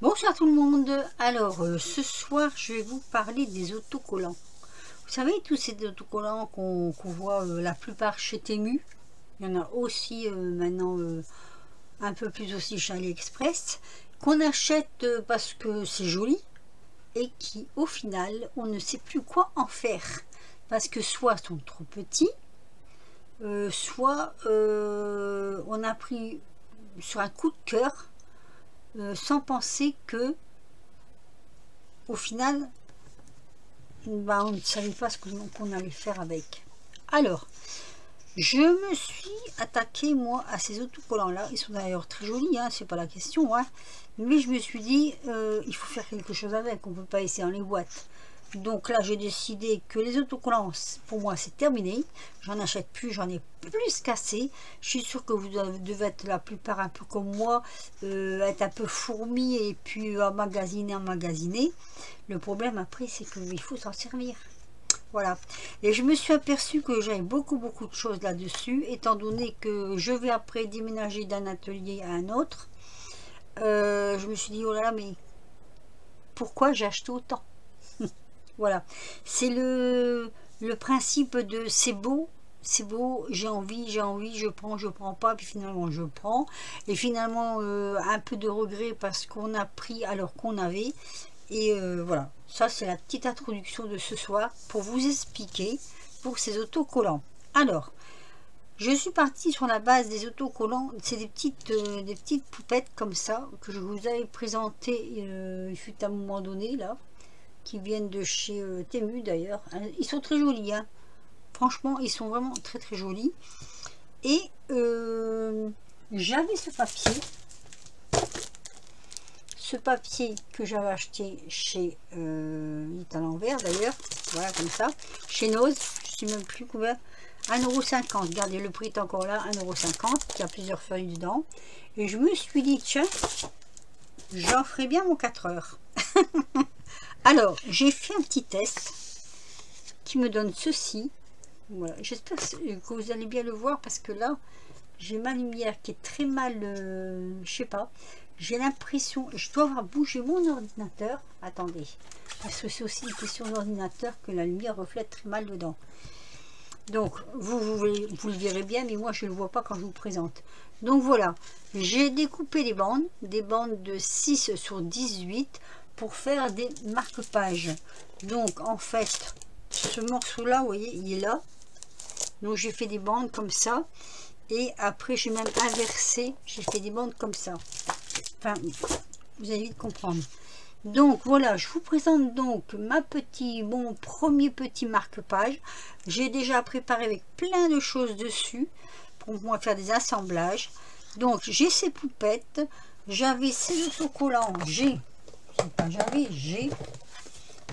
Bonsoir tout le monde. Alors, ce soir, je vais vous parler des autocollants. Vous savez, tous ces autocollants qu'on voit la plupart chez Temu. Il y en a aussi maintenant un peu plus aussi chez AliExpress, qu'on achète parce que c'est joli et qui, au final, on ne sait plus quoi en faire. Parce que soit sont trop petits, soit on a pris sur un coup de cœur sans penser que au final on ne savait pas ce qu'on allait faire avec. Alors je me suis attaquée moi à ces autocollants là, ils sont d'ailleurs très jolis, hein, c'est pas la question, hein. Mais je me suis dit il faut faire quelque chose avec, on peut pas laisser dans les boîtes. Donc là j'ai décidé que les autocollants pour moi c'est terminé, j'en achète plus, j'en ai plus qu'assez. Je suis sûre que vous devez être la plupart un peu comme moi, être un peu fourmi et puis emmagasiner. Le problème après c'est qu'il faut s'en servir. Voilà, et je me suis aperçue que j'avais beaucoup de choses là-dessus, étant donné que je vais après déménager d'un atelier à un autre. Je me suis dit, oh là là, mais pourquoi j'ai acheté autant? Voilà, c'est le principe de c'est beau, j'ai envie, je prends pas, puis finalement je prends. Et finalement, un peu de regret parce qu'on a pris alors qu'on avait. Et voilà, ça c'est la petite introduction de ce soir pour vous expliquer pour ces autocollants. Alors, je suis partie sur la base des autocollants, c'est des petites poupettes comme ça que je vous avais présentées il fut un moment donné là, qui viennent de chez Temu d'ailleurs. Ils sont très jolis, hein. Franchement, ils sont vraiment très jolis. Et j'avais ce papier que j'avais acheté chez il est à l'envers d'ailleurs, voilà comme ça, chez Nose, je ne sais même plus combien, 1,50 €, regardez le prix est encore là, 1,50 €, il y a plusieurs feuilles dedans, et je me suis dit tiens, j'en ferai bien mon 4 heures. Alors j'ai fait un petit test qui me donne ceci, voilà, j'espère que vous allez bien le voir parce que là j'ai ma lumière qui est très mal, je sais pas, j'ai l'impression, je dois avoir bougé mon ordinateur, attendez, parce que c'est aussi une question d'ordinateur que la lumière reflète très mal dedans. Donc vous le verrez bien, mais moi je ne le vois pas quand je vous présente. Donc voilà, j'ai découpé des bandes de 6 sur 18 pour faire des marque-pages. Donc en fait, ce morceau là, vous voyez, il est là. Donc j'ai fait des bandes comme ça. Et après j'ai même inversé, j'ai fait des bandes comme ça. Enfin, vous allez vite comprendre. Donc voilà, je vous présente donc mon premier petit marque-page. J'ai déjà préparé avec plein de choses dessus pour moi faire des assemblages. Donc j'ai ces poupettes, j'avais ces autocollants, j'ai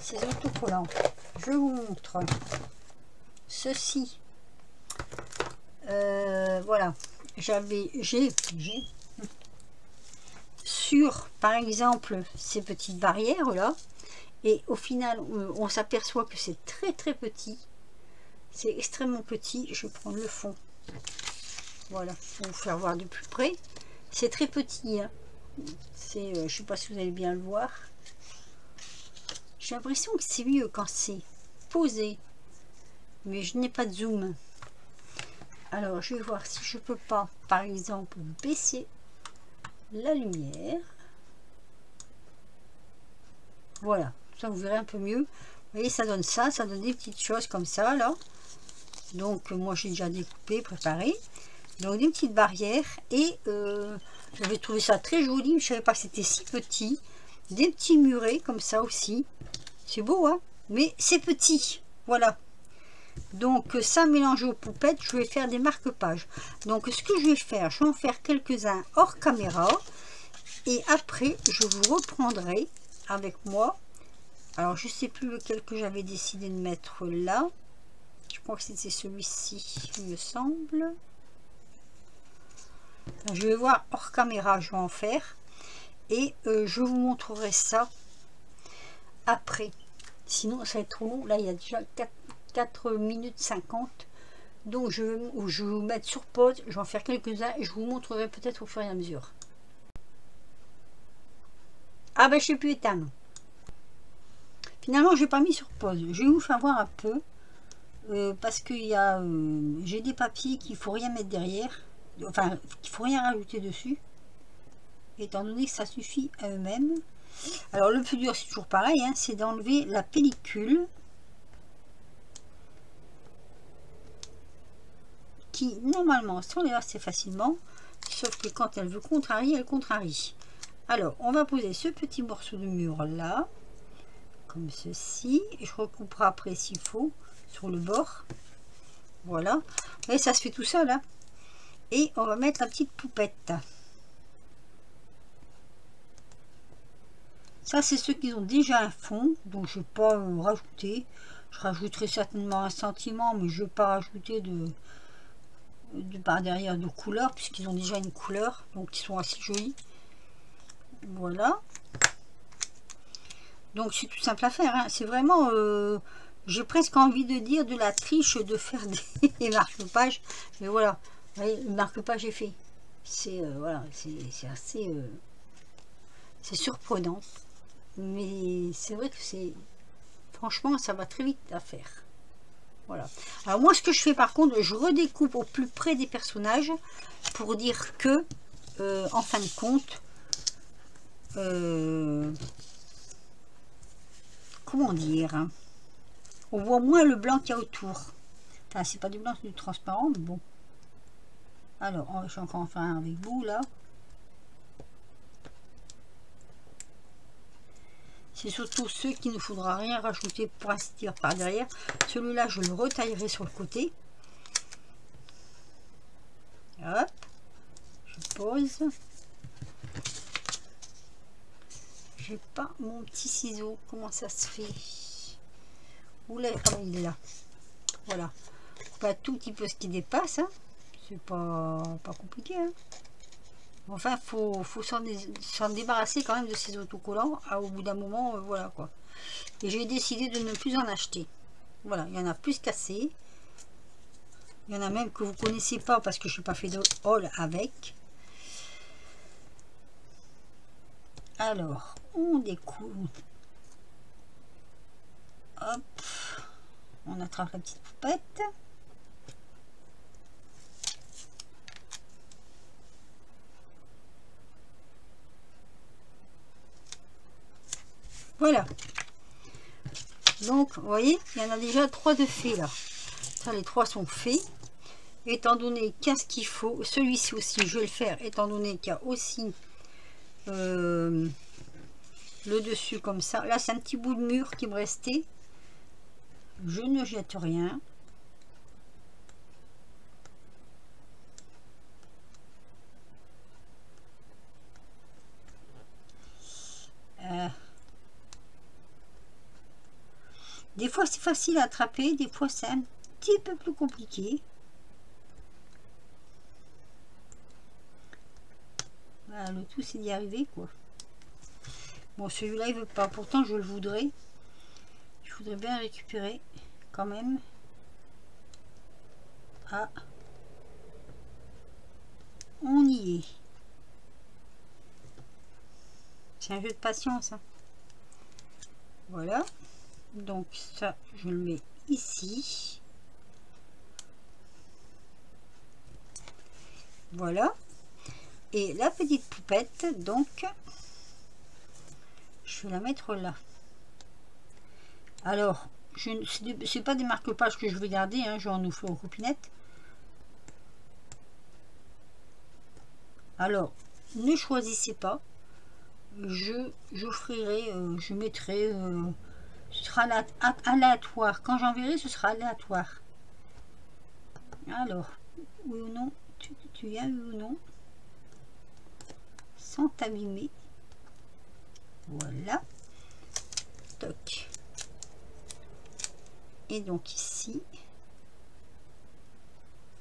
ces autocollants. Je vous montre ceci. Voilà, j'ai sur par exemple ces petites barrières là, et au final on s'aperçoit que c'est très petit, c'est extrêmement petit. Je vais prendre le fond, voilà, pour vous faire voir de plus près. C'est très petit, hein. C'est je sais pas si vous allez bien le voir, j'ai l'impression que c'est mieux quand c'est posé, mais je n'ai pas de zoom. Alors je vais voir si je peux pas par exemple baisser la lumière. Voilà, ça vous verrez un peu mieux. Vous voyez, ça donne ça, ça donne des petites choses comme ça là. Donc moi j'ai déjà découpé, préparé. Donc des petites barrières, et j'avais trouvé ça très joli, je savais pas que c'était si petit. Des petits murets comme ça aussi, c'est beau, hein, mais c'est petit, voilà. Donc ça mélangé aux poupettes, je vais faire des marque-pages. Donc ce que je vais faire, je vais en faire quelques-uns hors caméra, et après je vous reprendrai avec moi. Alors je sais plus lequel que j'avais décidé de mettre là, je crois que c'était celui-ci, il me semble. Je vais voir hors caméra, je vais en faire, et je vous montrerai ça après, sinon ça va être trop long. Là il y a déjà 4 minutes 50, donc je vais vous mettre sur pause, je vais en faire quelques-uns et je vous montrerai peut-être au fur et à mesure. Ah ben je sais plus éteindre. Finalement, je n'ai pas mis sur pause. Je vais vous faire voir un peu. Parce que j'ai des papiers qu'il faut rien mettre derrière. Enfin, qu'il faut rien rajouter dessus. Étant donné que ça suffit à eux-mêmes. Alors le plus dur, c'est toujours pareil. Hein, c'est d'enlever la pellicule. Qui, normalement, s'enlève assez facilement. Sauf que quand elle veut contrarier, elle contrarie. Alors, on va poser ce petit morceau de mur là. Comme ceci. Et je recouperai après s'il faut. Sur le bord. Voilà. Et ça se fait tout seul. Hein. Et on va mettre la petite poupette. Ça, c'est ceux qui ont déjà un fond. Donc, je ne vais pas rajouter. Je rajouterai certainement un sentiment. Mais je ne vais pas rajouter de par derrière de couleurs. Puisqu'ils ont déjà une couleur. Donc, ils sont assez jolis. Voilà. Donc, c'est tout simple à faire. Hein. C'est vraiment... j'ai presque envie de dire de la triche de faire des marque-pages. Mais voilà. Vous voyez, le marque-page est fait. C'est voilà, c'est assez... c'est surprenant. Mais c'est vrai que c'est... Franchement, ça va très vite à faire. Voilà. Alors moi, ce que je fais par contre, je redécoupe au plus près des personnages pour dire que, en fin de compte, comment dire, hein, on voit moins le blanc qu'il y a autour. Enfin, c'est pas du blanc, c'est du transparent, mais bon. Alors, je vais encore en faire un avec vous, là. C'est surtout ceux qui ne faudra rien rajouter pour ainsi dire par derrière. Celui-là, je le retaillerai sur le côté. Hop. Je pose. J'ai pas mon petit ciseau. Comment ça se fait? Oula, ah, il est là. Voilà. Pas tout petit peu ce qui dépasse. Hein. C'est pas compliqué. Hein. Enfin, faut s'en débarrasser quand même de ces autocollants. Au bout d'un moment, voilà quoi. Et j'ai décidé de ne plus en acheter. Voilà, il y en a plus qu'assez. Il y en a même que vous connaissez pas parce que je n'ai pas fait de haul avec. Alors, on découle. Hop. On attrape la petite poupette. Voilà. Donc, vous voyez, il y en a déjà 3 de faits là. Ça, les 3 sont faits. Étant donné qu'il y a ce qu'il faut, celui-ci aussi, je vais le faire, étant donné qu'il y a aussi le dessus comme ça. Là, c'est un petit bout de mur qui me restait. Je ne jette rien. Des fois c'est facile à attraper, des fois c'est un petit peu plus compliqué. Voilà, le tout c'est d'y arriver quoi. Bon, celui-là il veut pas, pourtant je le voudrais. Je voudrais bien récupérer quand même. Ah, on y est. C'est un jeu de patience. Hein. Voilà. Donc ça, je le mets ici. Voilà. Et la petite poupette, donc, je vais la mettre là. Alors, c'est pas des marque-pages que je vais garder, hein, je vais en offrir aux copinettes. Alors, ne choisissez pas. J'offrirai, je mettrai... ce sera aléatoire. Quand j'enverrai, ce sera aléatoire. Alors, oui ou non, tu viens, oui ou non, sans t'abîmer. Voilà. Toc. Et donc ici,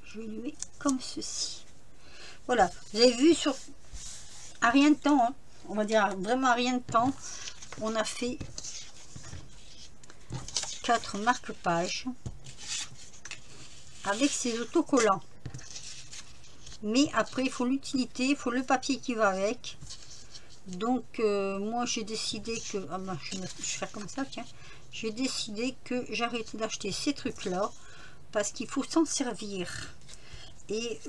je lui mets comme ceci. Voilà. Vous avez vu sur à rien de temps, hein, on va dire vraiment à rien de temps, on a fait 4 marque-pages avec ces autocollants. Mais après, il faut l'utilité, il faut le papier qui va avec. Donc moi j'ai décidé que je vais faire comme ça, tiens. J'ai décidé que j'arrêtais d'acheter ces trucs là parce qu'il faut s'en servir. Et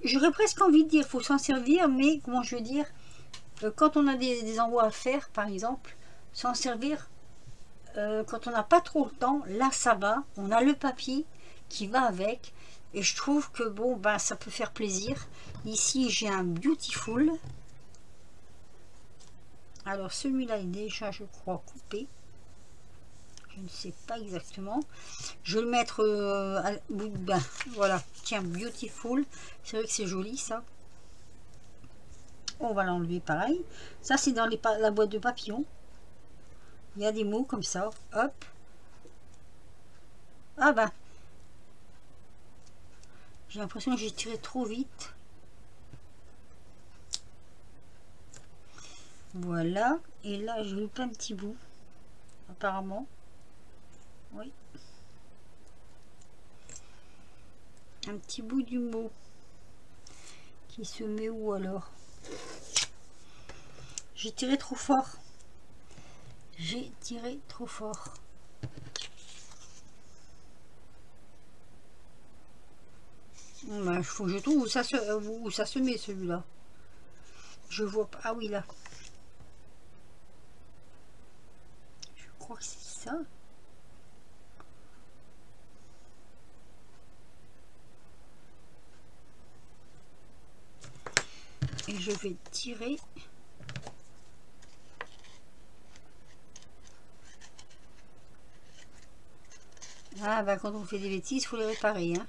j'aurais presque envie de dire faut s'en servir, mais comment je veux dire, quand on a des envois à faire par exemple, s'en servir quand on n'a pas trop le temps, là ça va, on a le papier qui va avec, et je trouve que bon ben ça peut faire plaisir. Ici j'ai un Beautiful, alors celui-là est déjà je crois coupé, je ne sais pas exactement, je vais le mettre ben, voilà, tiens, Beautiful, c'est vrai que c'est joli ça. On va l'enlever pareil, ça c'est dans la boîte de papillons, il y a des mots comme ça, hop, ah ben j'ai l'impression que j'ai tiré trop vite. Voilà, et là j'ai loupé un petit bout, apparemment. Oui. Un petit bout du mot qui se met où alors? J'ai tiré trop fort. J'ai tiré trop fort. Il faut que je trouve où ça se met celui-là. Je vois pas. Ah oui, là. Je crois que c'est ça. Et je vais tirer. Ah bah quand on fait des bêtises, il faut les réparer, hein.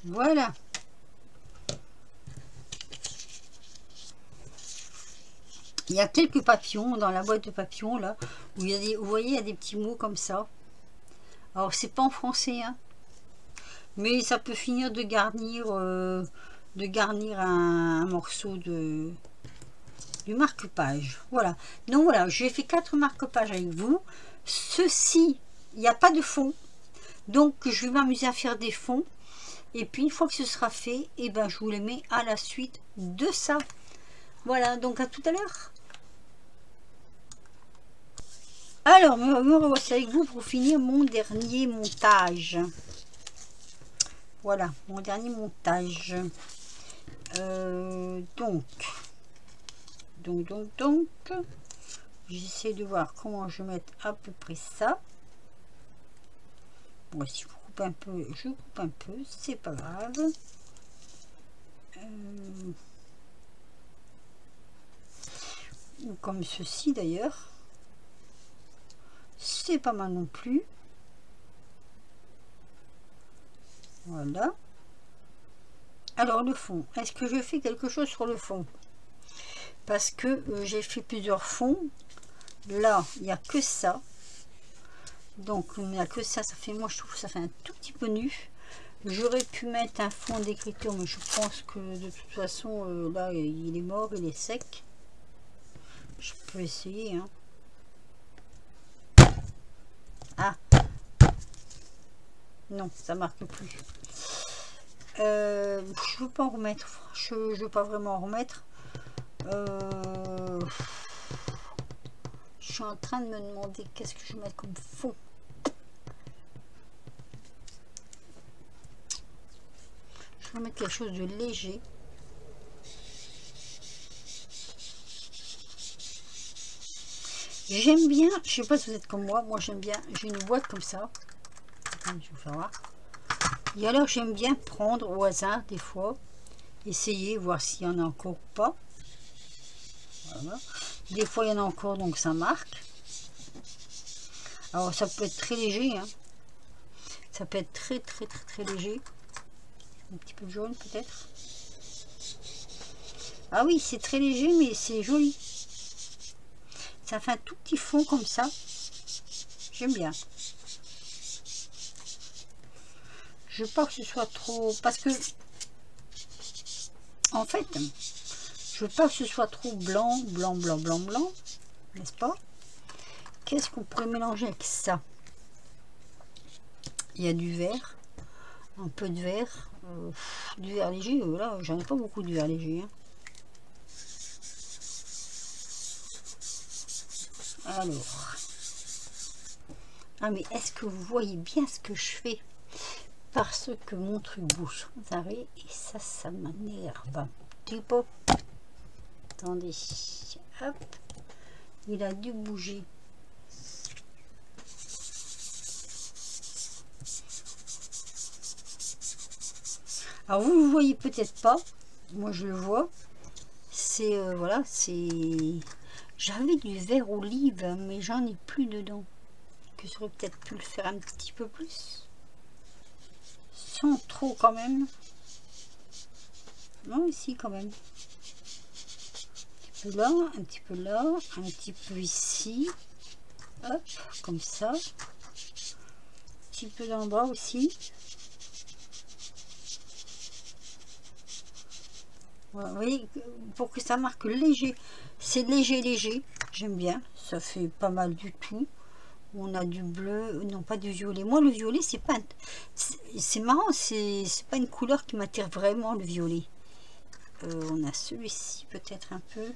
Voilà. Il y a quelques papillons dans la boîte de papillons là, où il y a des, vous voyez, il y a des petits mots comme ça. Alors c'est pas en français, hein, mais ça peut finir de garnir un morceau du marque-page. Voilà. Donc voilà, j'ai fait 4 marque-pages avec vous. Ceci, il n'y a pas de fond, donc je vais m'amuser à faire des fonds. Et puis une fois que ce sera fait, et ben je vous les mets à la suite de ça. Voilà, donc à tout à l'heure. Alors, me revoici avec vous pour finir mon dernier montage. Voilà, mon dernier montage. Donc, j'essaie de voir comment je vais mettre à peu près ça. Bon, si je coupe un peu, je coupe un peu, c'est pas grave. Ou comme ceci d'ailleurs. C'est pas mal non plus. Voilà. Alors le fond, est-ce que je fais quelque chose sur le fond? Parce que j'ai fait plusieurs fonds. Là, il n'y a que ça. Donc il n'y a que ça, ça fait, moi je trouve que ça fait un tout petit peu nu. J'aurais pu mettre un fond d'écriture, mais je pense que de toute façon, là, il est mort, il est sec. Je peux essayer, hein. Ah non, ça marque plus. Je veux pas en remettre. Je veux pas vraiment en remettre. Je suis en train de me demander qu'est-ce que je vais mettre comme fond. Je vais mettre quelque chose de léger. J'aime bien, je sais pas si vous êtes comme moi j'aime bien, j'ai une boîte comme ça. Je vais vous faire voir. Et alors j'aime bien prendre au hasard des fois, essayer, voir s'il y en a encore ou pas. Voilà. Des fois il y en a encore, donc ça marque. Alors ça peut être très léger, hein. Ça peut être très léger. Un petit peu jaune peut-être. Ah oui, c'est très léger, mais c'est joli. Ça fait un tout petit fond comme ça. J'aime bien. Je veux pas que ce soit trop... Parce que... En fait, je veux pas que ce soit trop blanc. N'est-ce pas? qu'est-ce qu'on pourrait mélanger avec ça? Il y a du vert, un peu de vert, du vert léger. Là, j'en ai pas beaucoup de vert léger. Hein. Alors, ah mais est-ce que vous voyez bien ce que je fais? Parce que mon truc bouge sans arrêt et ça m'énerve un petit peu. Attendez, hop, il a dû bouger. Alors vous le voyez peut-être pas, moi je le vois. C'est voilà, c'est. J'avais du vert olive, mais j'en ai plus dedans. Que j'aurais peut-être pu le faire un petit peu plus. Sans trop quand même. Non, ici quand même. Un petit peu là, un petit peu là, un petit peu ici. Hop, comme ça. Un petit peu dans le bas aussi. Voilà, vous voyez, pour que ça marque léger. C'est léger, léger. J'aime bien. Ça fait pas mal du tout. On a du bleu, non pas du violet. Moi le violet c'est pas, c'est marrant, c'est pas une couleur qui m'attire vraiment le violet. On a celui-ci peut-être un peu,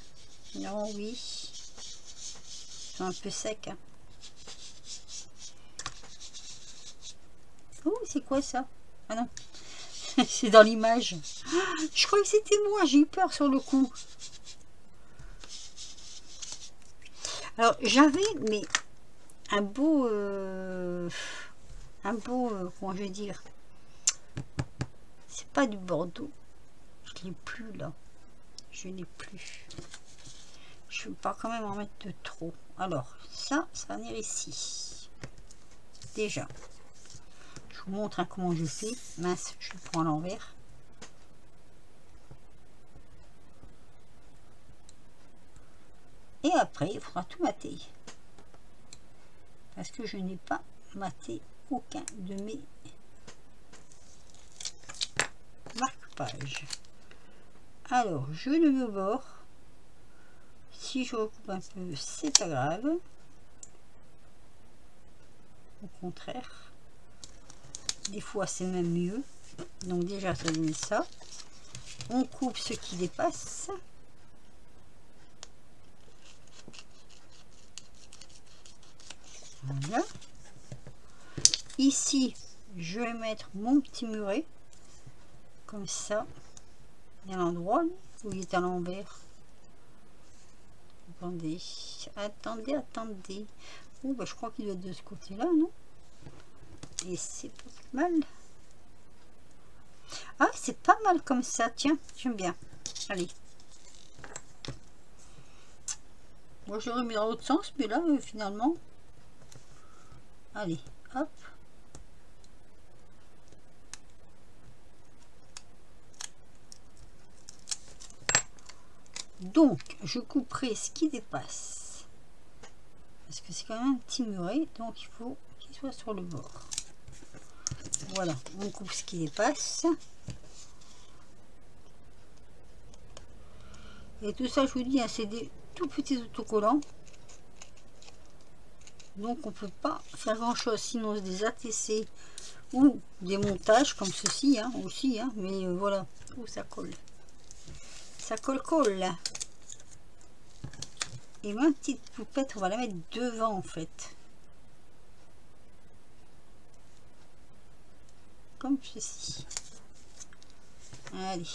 non oui, ils sont un peu secs. Hein. Oh c'est quoi ça? Ah non, c'est dans l'image. Je croyais que c'était moi, j'ai eu peur sur le coup. Alors j'avais mais un beau comment je vais dire, c'est pas du Bordeaux, je l'ai plus là, je n'ai plus, je ne veux pas quand même en mettre de trop. Alors ça va venir ici déjà, je vous montre hein, comment je fais. Mince, je le prends à l'envers. Et après il faudra tout mater parce que je n'ai pas maté aucun de mes marque-pages. Alors je le mets au bord. Si je recoupe un peu, c'est pas grave. Au contraire, des fois c'est même mieux. Donc déjà ça donne ça. On coupe ce qui dépasse. Voilà. Ici, je vais mettre mon petit muret. Comme ça. Il y a l'endroit où il est à l'envers. Attendez, attendez, attendez. Oh, bah, je crois qu'il doit être de ce côté-là, non? Et c'est pas mal. Ah, c'est pas mal comme ça. Tiens, j'aime bien. Allez. Moi, j'aurais mis dans l'autre sens, mais là, finalement. Allez, hop. Donc, je couperai ce qui dépasse. Parce que c'est quand même un petit muret, donc il faut qu'il soit sur le bord. Voilà, on coupe ce qui dépasse. Et tout ça, je vous dis, hein, c'est des tout petits autocollants. Donc on peut pas faire grand chose, sinon des ATC ou des montages comme ceci hein, aussi. Hein, mais voilà, où ça colle. Ça colle. Et ma petite poupette, on va la mettre devant en fait. Comme ceci. Allez.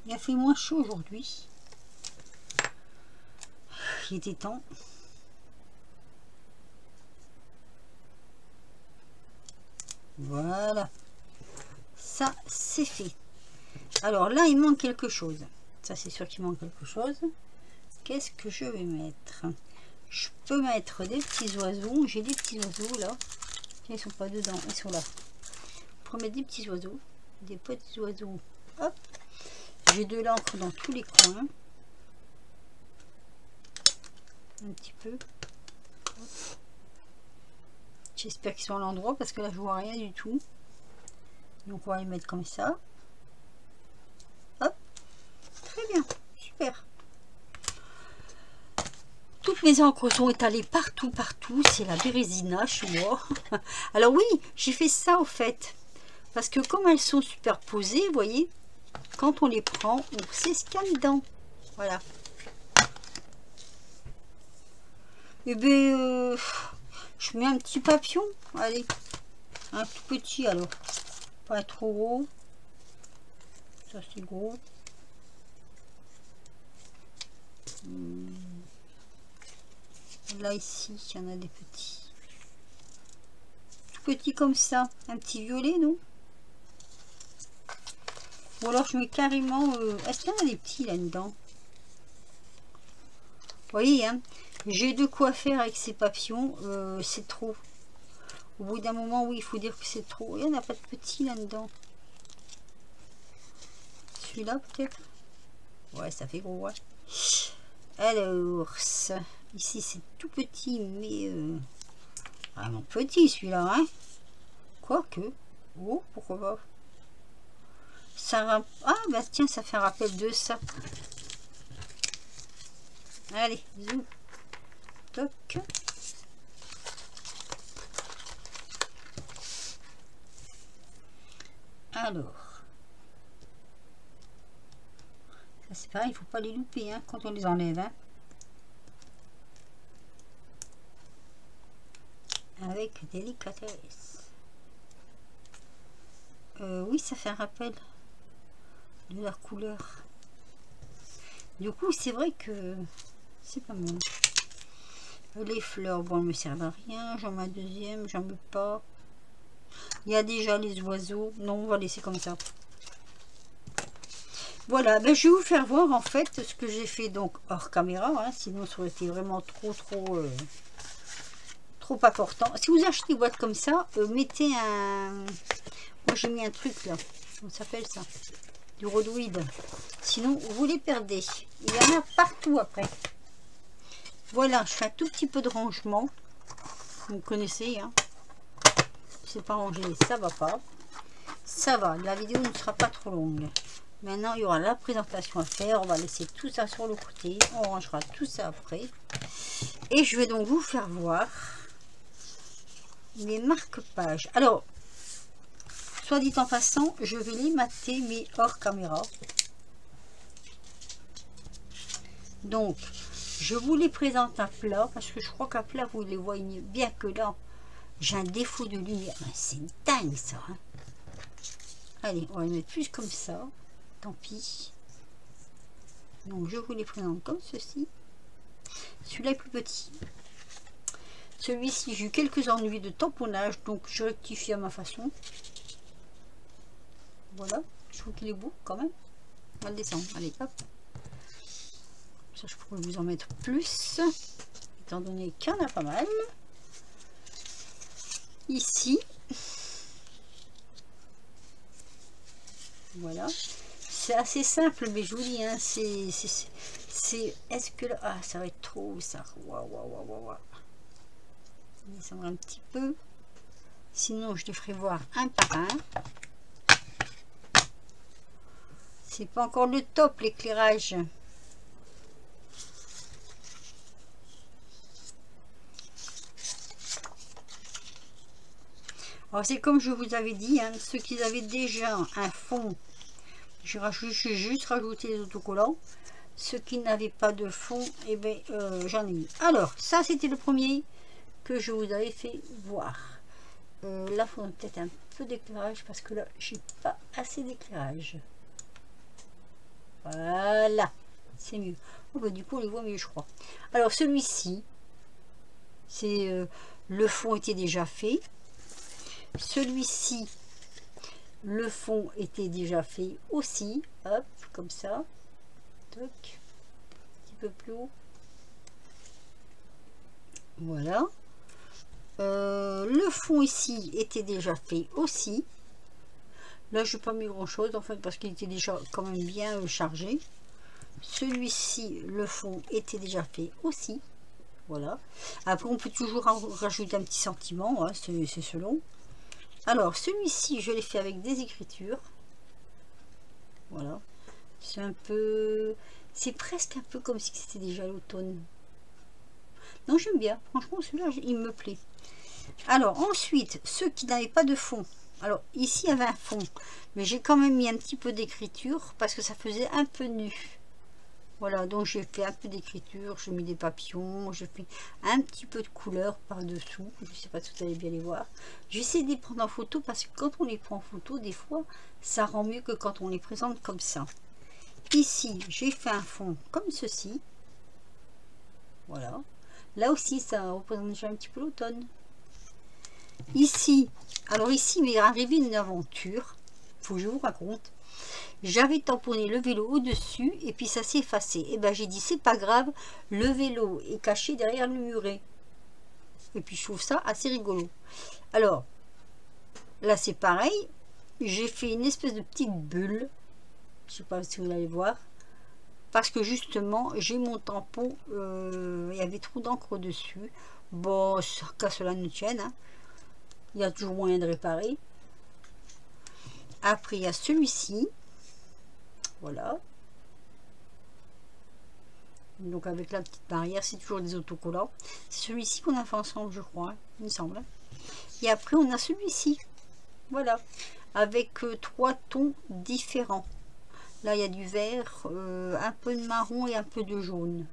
Il a fait moins chaud aujourd'hui. Il était temps. Voilà. Ça, c'est fait. Alors là, il manque quelque chose. Ça, c'est sûr qu'il manque quelque chose. Qu'est-ce que je vais mettre? Je peux mettre des petits oiseaux. J'ai des petits oiseaux là. Ils sont pas dedans, ils sont là. On peut mettre des petits oiseaux. Des petits oiseaux. Hop. J'ai de l'encre dans tous les coins. Un petit peu. J'espère qu'ils sont à l'endroit parce que là je vois rien du tout. Donc on va les mettre comme ça. Hop. mes encres sont étalées partout, partout. C'est la bérésina chez moi. Alors oui, j'ai fait ça au fait. Parce que comme elles sont superposées, vous voyez, quand on les prend, on sait ce qu'il y a dedans. Voilà. Et bien, je mets un petit papillon. Allez, un tout petit alors. Pas trop gros. Ça c'est gros. Là ici, il y en a des petits. Tout petit comme ça. Un petit violet, non? Ou alors je mets carrément... Est-ce qu'il y en a des petits là-dedans? Vous voyez, hein, j'ai de quoi faire avec ces papillons. C'est trop. Au bout d'un moment, oui, il faut dire que c'est trop. Il n'y en a pas de petits là-dedans. Celui-là, peut-être? Ouais, ça fait gros, ouais. Alors, ici, c'est tout petit, mais... vraiment petit, celui-là, hein. Quoique. Oh, pourquoi pas. Ça... Ah, bah tiens, ça fait un rappel de ça. Allez, zoom. Toc. Alors. Ça c'est pareil, il ne faut pas les louper hein, quand on les enlève. Hein. Avec délicatesse. Oui, ça fait un rappel de leur couleur. Du coup, c'est vrai que c'est pas mal. Les fleurs, bon, elles me servent à rien. J'en mets un deuxième, j'en veux pas. Il y a déjà les oiseaux. Non, on va laisser comme ça. Voilà, ben, je vais vous faire voir en fait ce que j'ai fait donc hors caméra. Hein, sinon, ça aurait été vraiment trop important. Si vous achetez des boîtes comme ça, mettez un... Moi, j'ai mis un truc là. Comment ça s'appelle ça? Du rhodoïde. Sinon, vous les perdez. Il y en a partout après. Voilà, je fais un tout petit peu de rangement. Vous connaissez, hein. C'est pas rangé, ça va pas. Ça va, la vidéo ne sera pas trop longue. Maintenant, il y aura la présentation à faire. On va laisser tout ça sur le côté. On rangera tout ça après. Et je vais donc vous faire voir les marque-pages. Alors, soit dit en passant, je vais les mater, mais hors caméra. Donc, je vous les présente à plat, parce que je crois qu'à plat, vous les voyez mieux. Bien que là, j'ai un défaut de lumière. C'est dingue, ça. Hein. Allez, on va les mettre plus comme ça. Tant pis. Donc, je vous les présente comme ceci. Celui-là est plus petit. Celui-ci, j'ai eu quelques ennuis de tamponnage, donc je rectifie à ma façon. Voilà, je trouve qu'il est beau quand même. On va le descendre, allez hop. Ça, je pourrais vous en mettre plus, étant donné qu'il y en a pas mal. Ici. Voilà. C'est assez simple, mais je vous dis, hein, c'est... Est-ce que là... Ah, ça va être trop, ça. Waouh. Descendre un petit peu. Sinon, je les ferai voir un par un. C'est pas encore le top, l'éclairage. Alors, c'est comme je vous avais dit, hein, ceux qui avaient déjà un fond, j'ai juste rajouté les autocollants. Ceux qui n'avaient pas de fond, eh ben, j'en ai mis. Alors, ça, c'était le premier que je vous avais fait voir. Là, il faudrait peut-être un peu d'éclairage parce que là, j'ai pas assez d'éclairage. Voilà, c'est mieux. Oh, bah, du coup, on les voit mieux, je crois. Alors, celui-ci, c'est le fond était déjà fait. Celui-ci, le fond était déjà fait aussi. Hop, comme ça. Toc. Un petit peu plus haut. Voilà. Le fond ici était déjà fait aussi. Là, je n'ai pas mis grand chose en fait parce qu'il était déjà quand même bien chargé. Celui-ci, le fond était déjà fait aussi. Voilà. Après, on peut toujours rajouter un petit sentiment, hein, c'est selon. Alors, celui-ci, je l'ai fait avec des écritures. Voilà. C'est un peu... C'est presque un peu comme si c'était déjà l'automne. Non, j'aime bien. Franchement, celui-là, il me plaît. Alors, ensuite, ceux qui n'avaient pas de fond. Alors, ici, il y avait un fond. Mais j'ai quand même mis un petit peu d'écriture parce que ça faisait un peu nu. Voilà, donc j'ai fait un peu d'écriture, j'ai mis des papillons, j'ai fait un petit peu de couleur par-dessous. Je ne sais pas si vous allez bien les voir. J'essaie de les prendre en photo parce que quand on les prend en photo, des fois, ça rend mieux que quand on les présente comme ça. Ici, j'ai fait un fond comme ceci. Voilà. Là aussi, ça représente déjà un petit peu l'automne. Ici, alors ici, il m'est arrivé une aventure. Faut que je vous raconte. J'avais tamponné le vélo au-dessus et puis ça s'est effacé. Et ben j'ai dit c'est pas grave, le vélo est caché derrière le muret. Et puis je trouve ça assez rigolo. Alors, là c'est pareil. J'ai fait une espèce de petite bulle. Je sais pas si vous allez voir. Parce que justement, j'ai mon tampon, il y avait trop d'encre dessus. Bon, qu'à cela ne tienne. Hein. Il y a toujours moyen de réparer. Après, il y a celui-ci. Voilà. Donc avec la petite barrière, c'est toujours des autocollants. C'est celui-ci qu'on a fait ensemble, je crois, hein, il me semble. Et après, on a celui-ci. Voilà. Avec 3 tons différents. Là, il y a du vert, un peu de marron et un peu de jaune.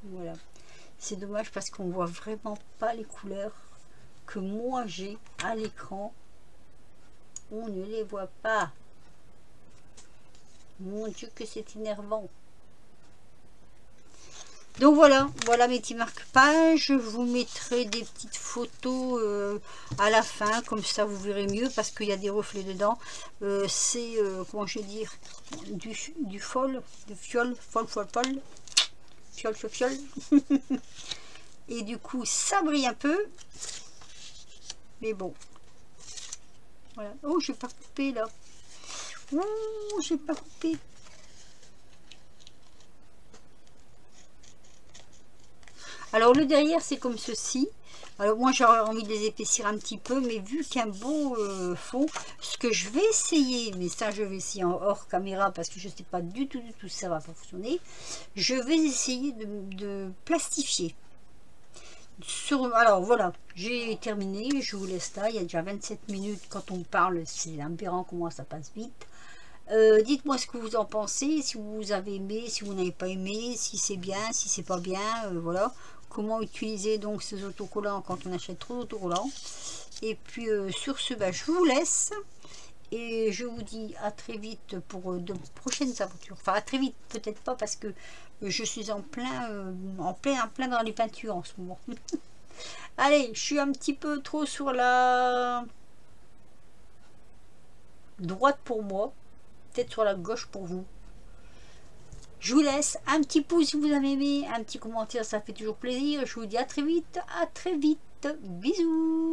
Voilà. C'est dommage parce qu'on voit vraiment pas les couleurs que moi j'ai à l'écran. On ne les voit pas. Mon Dieu que c'est énervant. Donc voilà, voilà mes petits marque-pages. Je vous mettrai des petites photos à la fin, comme ça vous verrez mieux parce qu'il y a des reflets dedans. C'est, comment je vais dire, du fol, de fiole, fiole. Et du coup, ça brille un peu. Mais bon. Voilà. Oh, j'ai pas coupé là. Oh, j'ai pas coupé. Alors le derrière c'est comme ceci. Alors moi j'aurais envie de les épaissir un petit peu, mais vu qu'un beau fond, ce que je vais essayer, mais ça je vais essayer en hors caméra parce que je ne sais pas du tout si ça va fonctionner. Je vais essayer de plastifier. Alors voilà, j'ai terminé, je vous laisse là, il y a déjà 27 minutes quand on parle, c'est aberrant comment ça passe vite. Dites-moi ce que vous en pensez, si vous avez aimé, si vous n'avez pas aimé, si c'est bien, si c'est pas bien, voilà. Comment utiliser donc ces autocollants quand on achète trop d'autocollants. Et puis sur ce, je vous laisse. Et je vous dis à très vite pour de prochaines aventures. Enfin, à très vite, peut-être pas parce que je suis en plein dans les peintures en ce moment. Allez, je suis un petit peu trop sur la droite pour moi. Peut-être sur la gauche pour vous. Je vous laisse un petit pouce si vous avez aimé, un petit commentaire, ça fait toujours plaisir. Je vous dis à très vite, bisous.